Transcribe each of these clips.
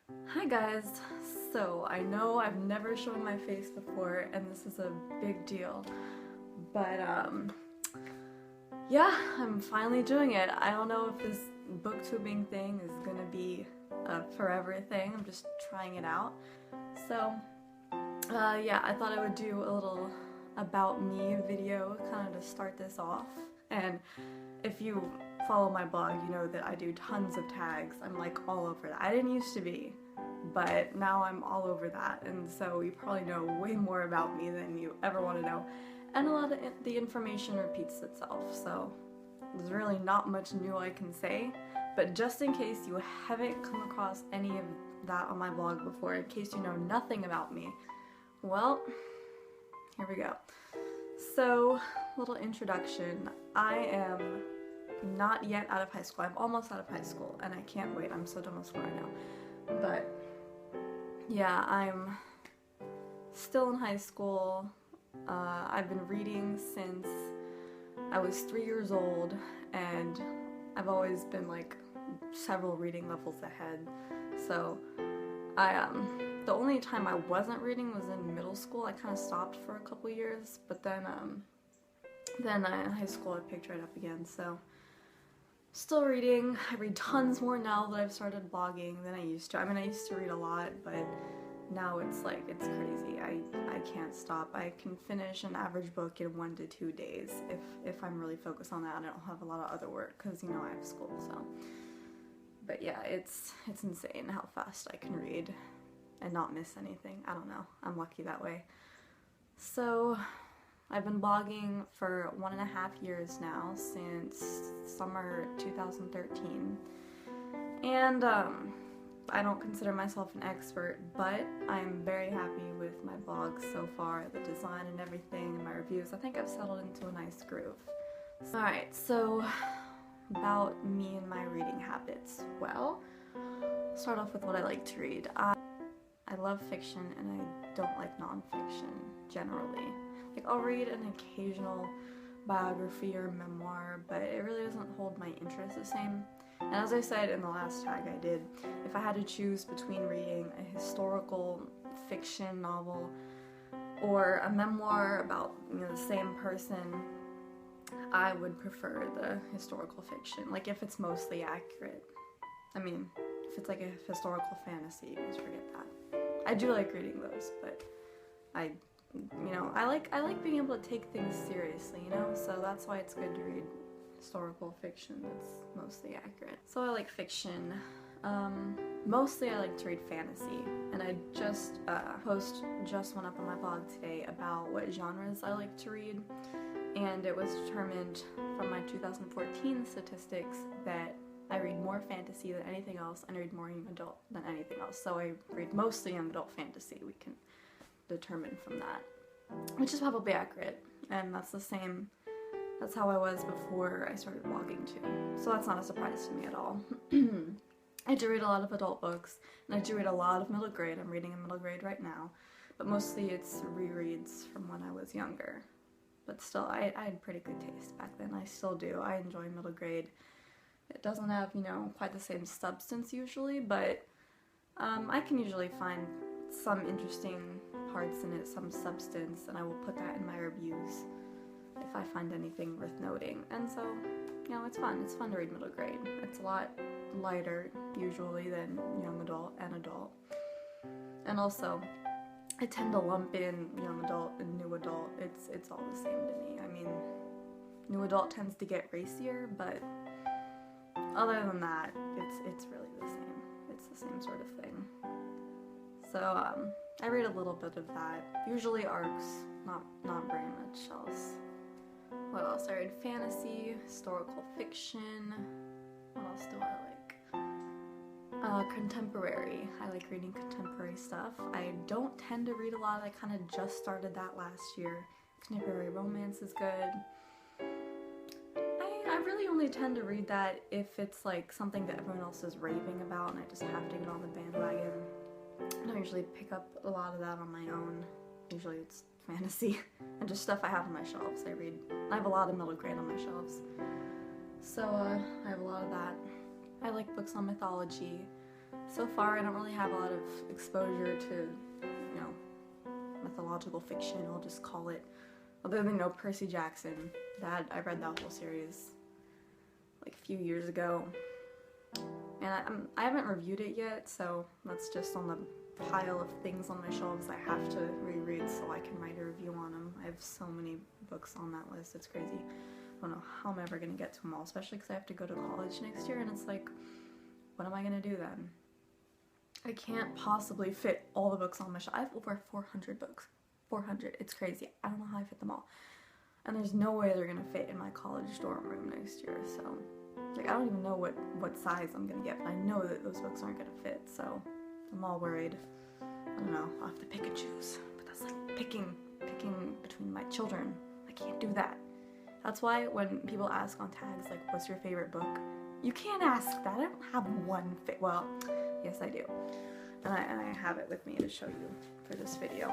Hi guys! So I know I've never shown my face before and this is a big deal, but yeah, I'm finally doing it. I don't know if this booktubing thing is gonna be a forever thing. I'm just trying it out. So yeah, I thought I would do a little about me video kind of to start this off. And if you follow my blog, you know that I do tons of tags. I'm like all over that. I didn't used to be, but now I'm all over that, and so you probably know way more about me than you ever want to know, and a lot of the information repeats itself, so there's really not much new I can say. But just in case you haven't come across any of that on my blog before, in case you know nothing about me, well, here we go. So, little introduction. I am not yet out of high school. I'm almost out of high school, and I can't wait. I'm so done with school right now. But yeah, I'm still in high school. I've been reading since I was 3 years old, and I've always been like several reading levels ahead. So the only time I wasn't reading was in middle school. I kind of stopped for a couple years, but then in high school I picked right up again. So still reading. I read tons more now that I've started blogging than I used to. I mean, I used to read a lot, but now it's like, it's crazy. I can't stop. I can finish an average book in 1 to 2 days if I'm really focused on that and I don't have a lot of other work, because, you know, I have school, so. But yeah, it's insane how fast I can read and not miss anything. I don't know. I'm lucky that way. So I've been blogging for 1.5 years now, since summer 2013, and I don't consider myself an expert, but I'm very happy with my blog so far, the design and everything, and my reviews. I think I've settled into a nice groove. Alright, so about me and my reading habits. Well, start off with what I like to read. I love fiction and I don't like nonfiction generally. Like, I'll read an occasional biography or memoir, but it really doesn't hold my interest the same. And as I said in the last tag I did, if I had to choose between reading a historical fiction novel or a memoir about, you know, the same person, I would prefer the historical fiction. Like, if it's mostly accurate. I mean, if it's like a historical fantasy, you just forget that. I do like reading those, but I like being able to take things seriously, you know? So that's why it's good to read historical fiction that's mostly accurate. So I like fiction. Mostly I like to read fantasy, and I just went up on my blog today about what genres I like to read, and it was determined from my 2014 statistics that I read more fantasy than anything else, and I read more young adult than anything else. So I read mostly young adult fantasy, we can determine from that, which is probably accurate, and that's how I was before I started blogging too, so that's not a surprise to me at all. I do read a lot of adult books, and I do read a lot of middle grade. I'm reading a middle grade right now, but mostly it's rereads from when I was younger. But still, I had pretty good taste back then. I still do. I enjoy middle grade. It doesn't have, you know, quite the same substance usually, but I can usually find some interesting parts in it, some substance, and I will put that in my reviews if I find anything worth noting. And so, you know, it's fun. It's fun to read middle grade. It's a lot lighter usually than young adult and adult. And also, I tend to lump in young adult and new adult. It's all the same to me. I mean, new adult tends to get racier, but other than that, it's really the same. It's the same sort of thing. So I read a little bit of that. Usually arcs, not very much else. What else? I read fantasy, historical fiction. What else do I like? Contemporary. I like reading contemporary stuff. I don't tend to read a lot. I kind of just started that last year. Contemporary romance is good. I really only tend to read that if it's like something that everyone else is raving about and I just have to get on the bandwagon. I don't usually pick up a lot of that on my own. Usually it's fantasy and just stuff I have on my shelves. I have a lot of middle grade on my shelves. So I have a lot of that. I like books on mythology, so far I don't really have a lot of exposure to, you know, mythological fiction, I'll just call it. Other than, you know, Percy Jackson. I read that whole series like a few years ago. And I haven't reviewed it yet, so that's just on the pile of things on my shelves I have to reread so I can write a review on them. I have so many books on that list, it's crazy. I don't know how I'm ever gonna get to them all, especially because I have to go to college next year, and it's like, what am I gonna do then? I can't possibly fit all the books on my shelf. I have over 400 books. 400. It's crazy. I don't know how I fit them all. And there's no way they're gonna fit in my college dorm room next year, so like I don't even know what size I'm gonna get, but I know that those books aren't gonna fit, so I'm all worried. I don't know, I'll have to pick and choose. But that's like picking between my children. I can't do that. That's why when people ask on tags like, what's your favorite book? You can't ask that. I don't have one well, yes I do. And I have it with me to show you for this video.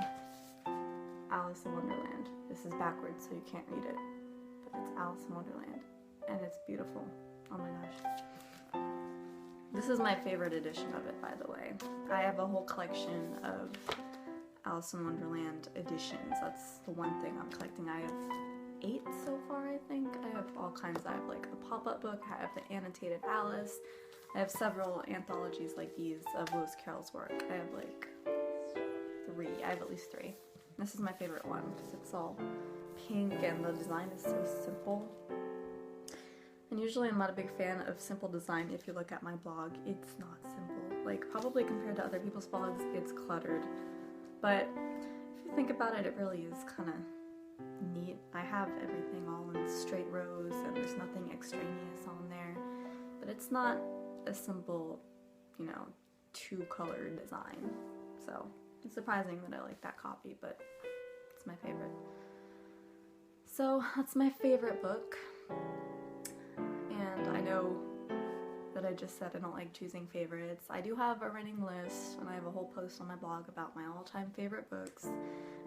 Alice in Wonderland. This is backwards, so you can't read it. But it's Alice in Wonderland. And it's beautiful. Oh my gosh. This is my favorite edition of it, by the way. I have a whole collection of Alice in Wonderland editions. That's the one thing I'm collecting. I have 8 so far, I think. I have all kinds. I have like a pop-up book. I have the annotated Alice. I have several anthologies like these of Lewis Carroll's work. I have like 3. I have at least 3. This is my favorite one because it's all pink and the design is so simple. And usually I'm not a big fan of simple design. If you look at my blog, it's not simple. Like, probably compared to other people's blogs, it's cluttered. But if you think about it, it really is kind of neat. I have everything all in straight rows and there's nothing extraneous on there. But it's not a simple, you know, 2-color design. So it's surprising that I like that copy, but it's my favorite. So that's my favorite book. And I know that I just said I don't like choosing favorites. I do have a running list, and I have a whole post on my blog about my all-time favorite books.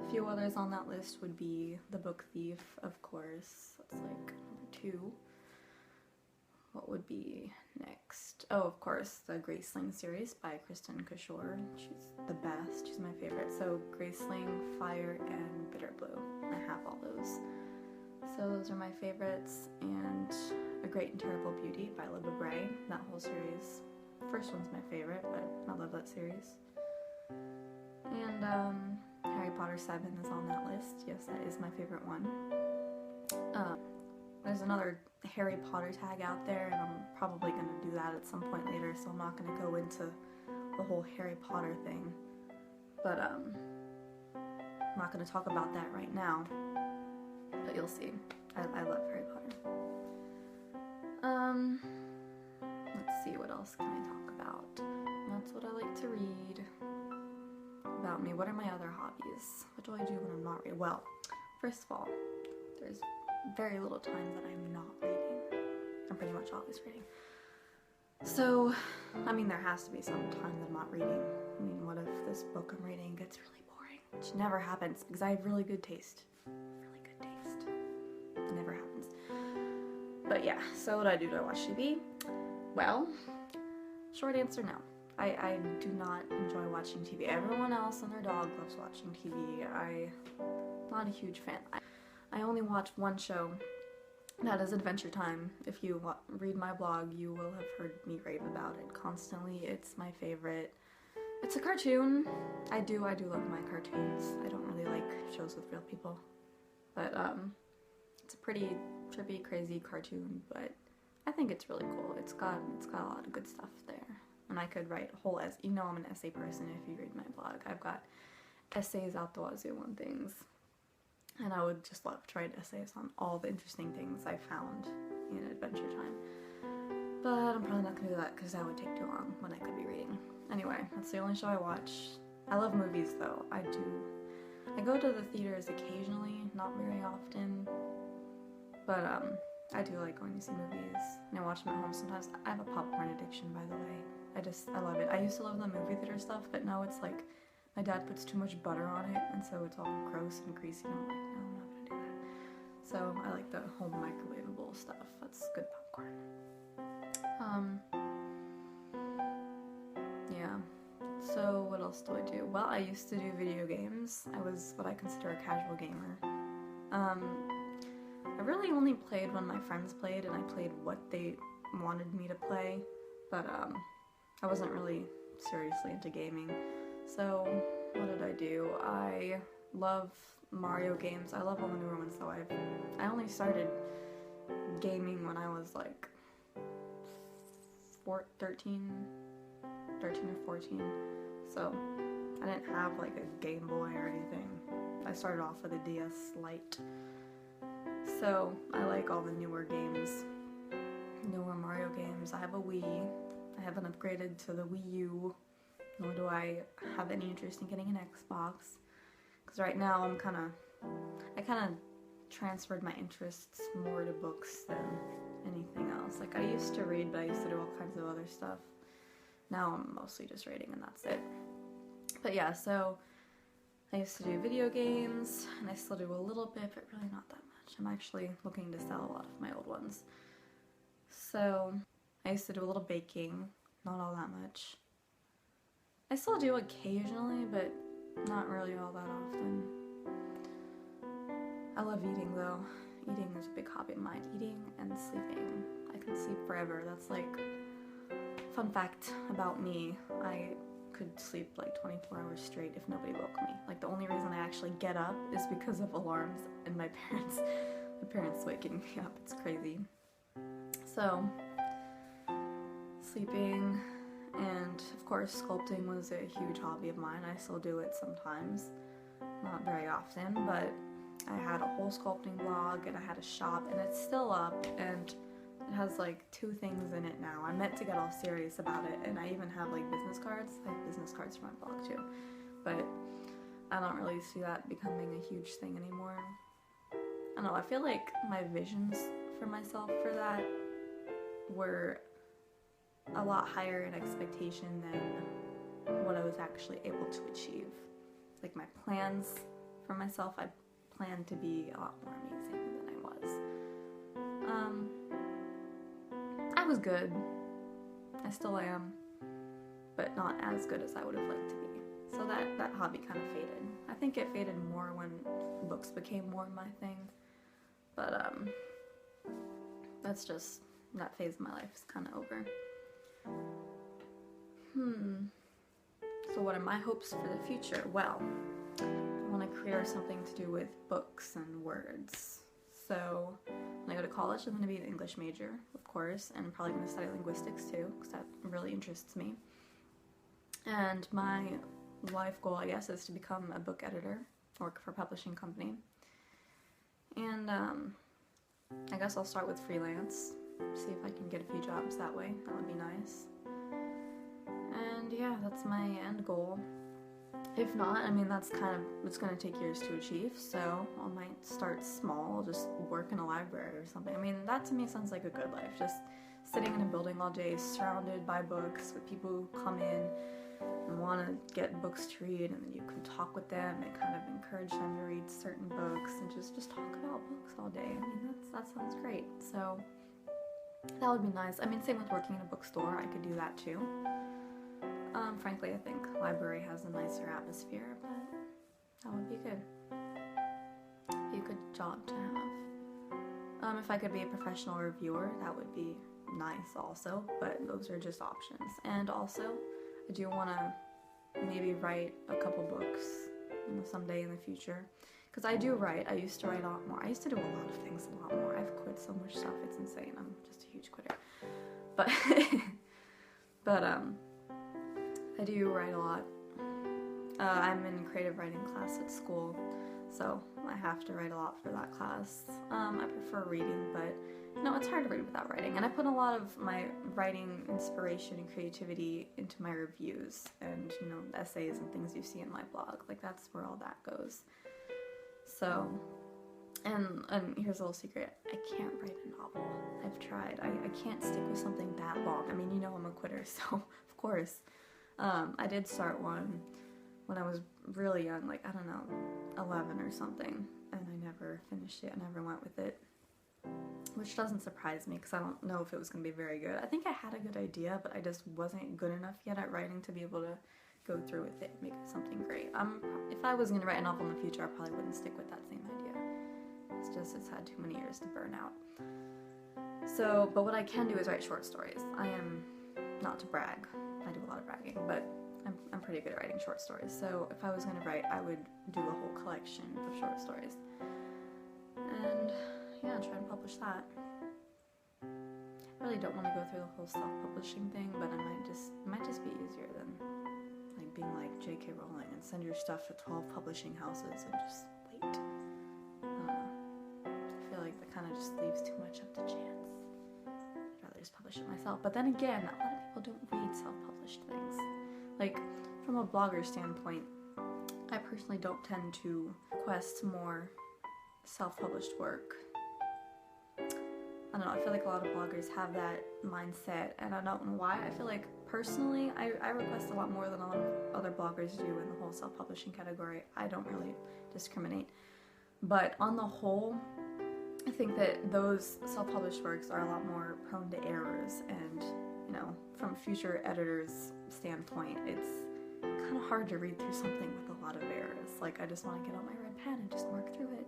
A few others on that list would be The Book Thief, of course. That's like number 2. What would be next? Oh, of course, the Graceling series by Kristen Kishore. She's the best. She's my favorite. So Graceling, Fire, and Bitter Blue. I have all those. So those are my favorites. And A Great and Terrible Beauty by Libba Bray. That whole series. First one's my favorite, but I love that series. And Harry Potter 7 is on that list. Yes, that is my favorite one. There's another Harry Potter tag out there, and I'm probably going to do that at some point later, so I'm not going to go into the whole Harry Potter thing. But I'm not going to talk about that right now, but you'll see. I love Harry Potter. Let's see, what else can I talk about? That's what I like to read. About me, what are my other hobbies? What do I do when I'm not reading? Well, first of all, there's very little time that I'm not reading. I'm pretty much always reading. So, I mean, there has to be some time that I'm not reading. I mean, what if this book I'm reading gets really boring? Which never happens, because I have really good taste. Really good taste. It never happens. But yeah, so what do I do? Do I watch TV? Well, short answer, no. I do not enjoy watching TV. Everyone else and their dog loves watching TV. I'm not a huge fan. I only watch one show. That is Adventure Time. If you read my blog, you will have heard me rave about it constantly. It's my favorite. It's a cartoon. I do love my cartoons. I don't really like shows with real people. But it's a pretty trippy, crazy cartoon, but I think it's really cool. It's got a lot of good stuff there. And I could write a whole essay. You know I'm an essay person if you read my blog. I've got essays out the wazoo on things. And I would just love to write essays on all the interesting things I found in Adventure Time. But I'm probably not going to do that because that would take too long when I could be reading. Anyway, that's the only show I watch. I love movies though. I go to the theaters occasionally, not very often. But I do like going to see movies. And I watch them at home sometimes. I have a popcorn addiction, by the way. I love it. I used to love the movie theater stuff, but now it's like my dad puts too much butter on it, and so it's all gross and greasy, and I'm like, no, I'm not gonna do that. So I like the home microwavable stuff. That's good popcorn. Yeah, yeah. So what else do I do? Well, I used to do video games. I was what I consider a casual gamer. I really only played when my friends played, and I played what they wanted me to play, but I wasn't really seriously into gaming. So what did I do? I love Mario games. I love all the newer ones though. I only started gaming when I was like 13 or 14. So I didn't have like a Game Boy or anything. I started off with a DS Lite. So I like all the newer games, newer Mario games. I have a Wii. I haven't upgraded to the Wii U, nor do I have any interest in getting an Xbox. Because right now I kind of transferred my interests more to books than anything else. Like I used to read, but I used to do all kinds of other stuff. Now I'm mostly just reading and that's it. But yeah, so I used to do video games, and I still do a little bit, but really not that much. I'm actually looking to sell a lot of my old ones. So I used to do a little baking, not all that much. I still do occasionally, but not really all that often. I love eating though. Eating is a big hobby of mine. Eating and sleeping. I can sleep forever. That's like, fun fact about me, I could sleep like 24 hours straight if nobody woke me. Like the only reason I actually get up is because of alarms and my parents waking me up. It's crazy. So, sleeping, and of course sculpting was a huge hobby of mine. I still do it sometimes, not very often, but I had a whole sculpting blog and I had a shop, and it's still up, and it has like 2 things in it now. I meant to get all serious about it, and I even have like business cards. I have business cards for my blog too, but I don't really see that becoming a huge thing anymore. I don't know, I feel like my visions for myself for that were a lot higher in expectation than what I was actually able to achieve. Like my plans for myself, I planned to be a lot more amazing than I was. I was good. I still am, but not as good as I would have liked to be. So that hobby kind of faded. I think it faded more when books became more my thing. But that phase of my life is kind of over. So what are my hopes for the future? Well, I want to create something to do with books and words. So when I go to college, I'm going to be an English major, of course, and I'm probably going to study linguistics too, because that really interests me. And my life goal, I guess, is to become a book editor, work for a publishing company. And I guess I'll start with freelance, see if I can get a few jobs that way. That would be nice. And yeah, that's my end goal. If not, I mean, it's going to take years to achieve, so I might start small. I'll just work in a library or something. I mean, that to me sounds like a good life, just sitting in a building all day, surrounded by books, with people who come in and want to get books to read, and then you can talk with them and kind of encourage them to read certain books, and just talk about books all day. I mean, that sounds great. So that would be nice. I mean, same with working in a bookstore. I could do that too. Frankly, I think library has a nicer atmosphere, but that would be good. Be a good job to have. If I could be a professional reviewer, that would be nice also, but those are just options. And also, I do want to maybe write a couple books, someday in the future. Because I do write. I used to write a lot more. I used to do a lot of things a lot more. I've quit so much stuff, it's insane. I'm just a huge quitter. But, I do write a lot. I'm in creative writing class at school, so I have to write a lot for that class. I prefer reading, but it's hard to read without writing. And I put a lot of my writing inspiration and creativity into my reviews and, essays and things you see in my blog. Like, that's where all that goes. So, and here's a little secret. I can't write a novel. I've tried. I can't stick with something that long. I mean, I'm a quitter, so of course. I did start one when I was really young, like, I don't know, 11 or something, and I never finished it. I never went with it. which doesn't surprise me because I don't know if it was going to be very good. I think I had a good idea, but I just wasn't good enough yet at writing to be able to go through with it and make it something great. If I was going to write a novel in the future, I probably wouldn't stick with that same idea. It's just, it's had too many years to burn out. So, but what I can do is write short stories. I am, not to brag, I do a lot of bragging, but I'm pretty good at writing short stories. So if I was going to write, I would do a whole collection of short stories. And yeah, try and publish that. I really don't want to go through the whole self-publishing thing, but it might just be easier than like being like J.K. Rowling and send your stuff to 12 publishing houses and just wait. I don't know. I feel like that kind of just leaves too much up to chance. I'd rather just publish it myself. But then again, a lot of people don't read self-published things. Like, from a blogger standpoint, I personally don't tend to request more self-published work. I don't know, I feel like a lot of bloggers have that mindset, and I don't know why. I feel like, personally, I request a lot more than a lot of other bloggers do in the whole self-publishing category. I don't really discriminate. But on the whole, I think that those self-published works are a lot more prone to errors, and, you know, from a future editor's standpoint, it's kind of hard to read through something with a lot of errors. Like, I just want to get on my red pen and just mark through it.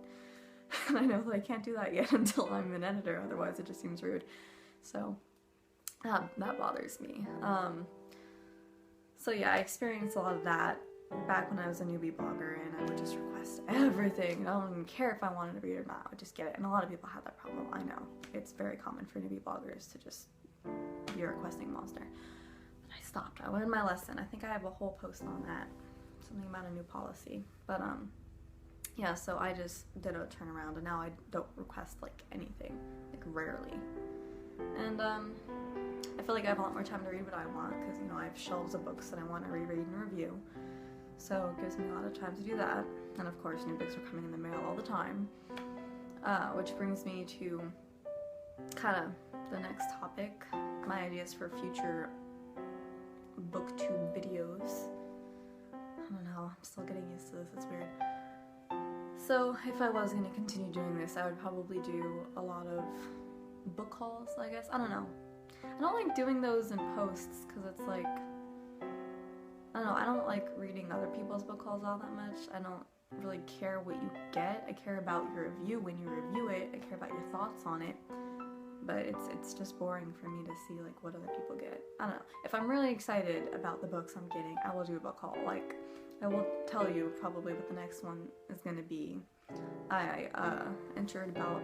And I know that I can't do that yet until I'm an editor, otherwise it just seems rude. So that bothers me. So yeah, I experienced a lot of that back when I was a newbie blogger, and I would just request everything. I don't even care if I wanted to read it or not, I would just get it. And a lot of people have that problem, I know. It's very common for newbie bloggers to just be a requesting monster. But I stopped. I learned my lesson. I think I have a whole post on that. Something about a new policy. But yeah, so I just did a turnaround, and now I don't request like anything, like rarely. And I feel like I have a lot more time to read what I want, because, you know, I have shelves of books that I want to reread and review. So it gives me a lot of time to do that. And of course, new books are coming in the mail all the time. Which brings me to kind of the next topic, my ideas for future booktube videos. I don't know, I'm still getting used to this, it's weird. So if I was going to continue doing this, I would probably do a lot of book hauls, I guess. I don't know. I don't like doing those in posts because it's like, I don't know, I don't like reading other people's book hauls all that much. I don't really care what you get. I care about your review when you review it. I care about your thoughts on it. But it's just boring for me to see like what other people get. I don't know. If I'm really excited about the books I'm getting, I will do a book haul. Like, I will tell you probably what the next one is going to be. I entered about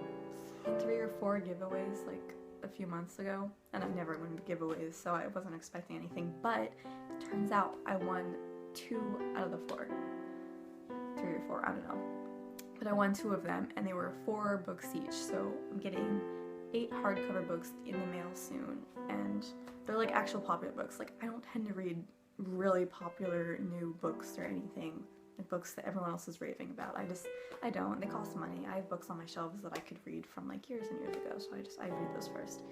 3 or 4 giveaways like a few months ago, and I've never won giveaways, so I wasn't expecting anything, but it turns out I won 2 out of the 4. 3 or 4, I don't know. But I won 2 of them, and they were 4 books each, so I'm getting 8 hardcover books in the mail soon, and they're like actual popular books. Like, I don't tend to read really popular new books or anything, like books that everyone else is raving about. I don't. They cost money. I have books on my shelves that I could read from like years and years ago, so I read those first.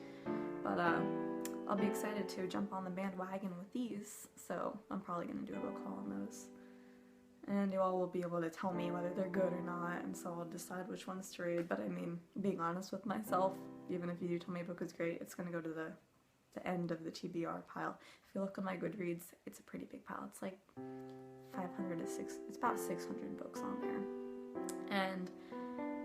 But I'll be excited to jump on the bandwagon with these, so I'm probably going to do a book haul on those. And you all will be able to tell me whether they're good or not, and so I'll decide which ones to read. But I mean, being honest with myself, even if you do tell me a book is great, it's going to go to the end of the TBR pile. If you look on my Goodreads, it's a pretty big pile. It's like 500 to 6, it's about 600 books on there. And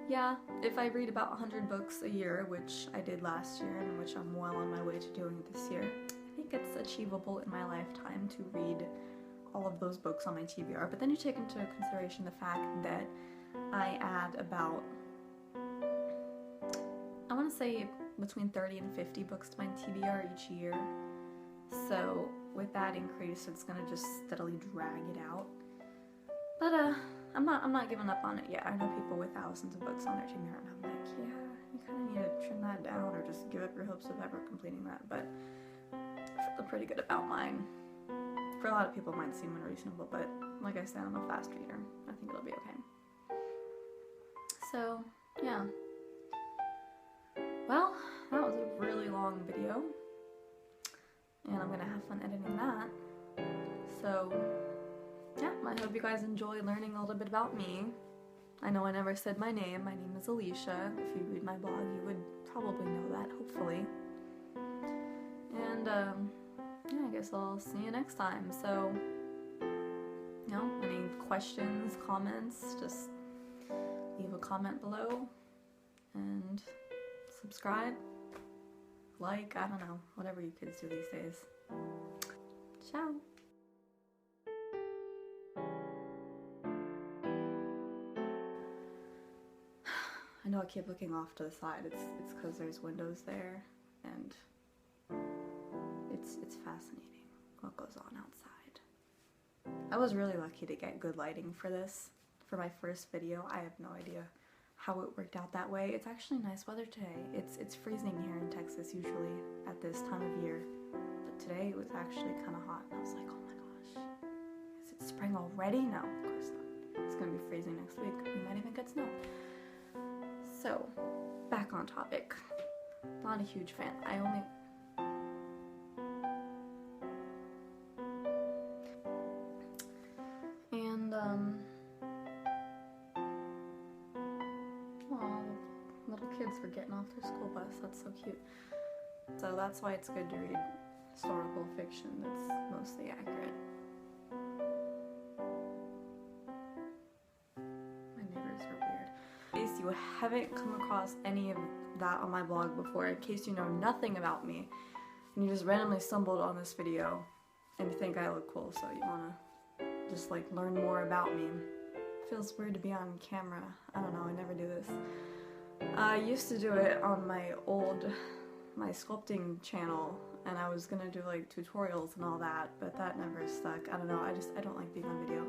yeah, if I read about 100 books a year, which I did last year and which I'm well on my way to doing this year, I think it's achievable in my lifetime to read all of those books on my TBR. But then you take into consideration the fact that I add about, I want to say between 30 and 50 books to my TBR each year. So with that increase, it's gonna just steadily drag it out. But I'm not giving up on it yet. I know people with thousands of books on their TBR, and I'm like, yeah, you kind of need to trim that down or just give up your hopes of ever completing that. But I feel pretty good about mine. For a lot of people, it might seem unreasonable, but like I said, I'm a fast reader. I think it'll be okay. So yeah. Well, that was a really long video, and I'm gonna have fun editing that. So yeah, I hope you guys enjoy learning a little bit about me. I know I never said my name. My name is Alicia. If you read my blog, you would probably know that, hopefully. And, yeah, I guess I'll see you next time. So, you know, any questions, comments, just leave a comment below. And subscribe, like, I don't know, whatever you kids do these days. Ciao! I know I keep looking off to the side. It's because there's windows there, and it's fascinating what goes on outside. I was really lucky to get good lighting for this. For my first video, I have no idea how it worked out that way. It's actually nice weather today. It's freezing here in Texas usually at this time of year, but today it was actually kind of hot, and I was like, oh my gosh, is it spring already? No, of course not. It's gonna be freezing next week. We might even get snow. So, back on topic. Not a huge fan. Well, little kids were getting off their school bus. That's so cute. So that's why it's good to read historical fiction that's mostly accurate. My neighbors are weird. In case you haven't come across any of that on my blog before, in case you know nothing about me, and you just randomly stumbled on this video and you think I look cool, so you wanna just like learn more about me. It feels weird to be on camera. I don't know, I never do this. I used to do it on my sculpting channel, and I was gonna do like tutorials and all that, but that never stuck. I don't know, I don't like being on video.